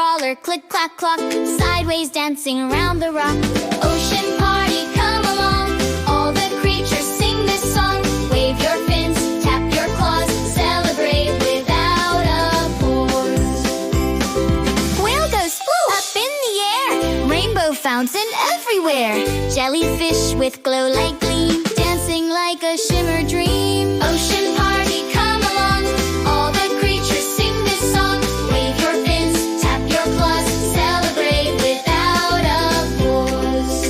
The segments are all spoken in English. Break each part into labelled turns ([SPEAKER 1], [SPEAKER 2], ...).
[SPEAKER 1] crawler, click clack clock, sideways dancing around the rock. Ocean party, come along, all the creatures sing this song. Wave your fins, tap your claws, celebrate without a pause. Whale goes sploosh up in the air, rainbow fountain everywhere. Jellyfish with glow like gleam, dancing like a shimmer dream. Ocean party, come along, all the creatures sing this song. Wave your fins, tap your claws, celebrate without a pause.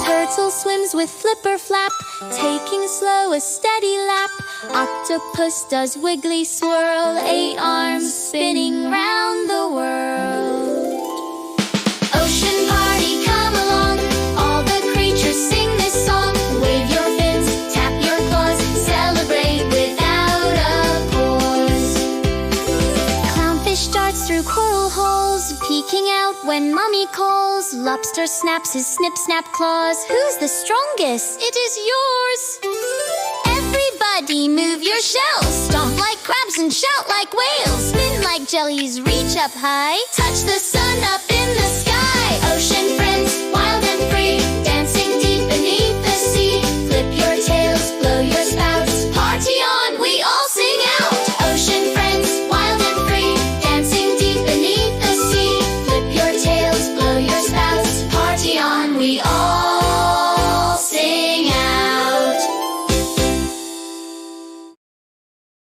[SPEAKER 1] Turtle swims with flipper flap, taking slow a steady lap. Octopus does wiggly swirl, 8 arms spinning round the world. Ocean party, come along, all the creatures sing this song. Wave your fins, tap your claws, celebrate without a pause. Clownfish darts through coral holes, peeking out when mommy calls. Lobster snaps his snip-snap claws. Who's the strongest? It is yours. Everybody move your shells, stomp like crabs and shout like whales. Spin like jellies, reach up high, touch the sun up in the sky. Ocean friends, wild and free, dancing deep beneath the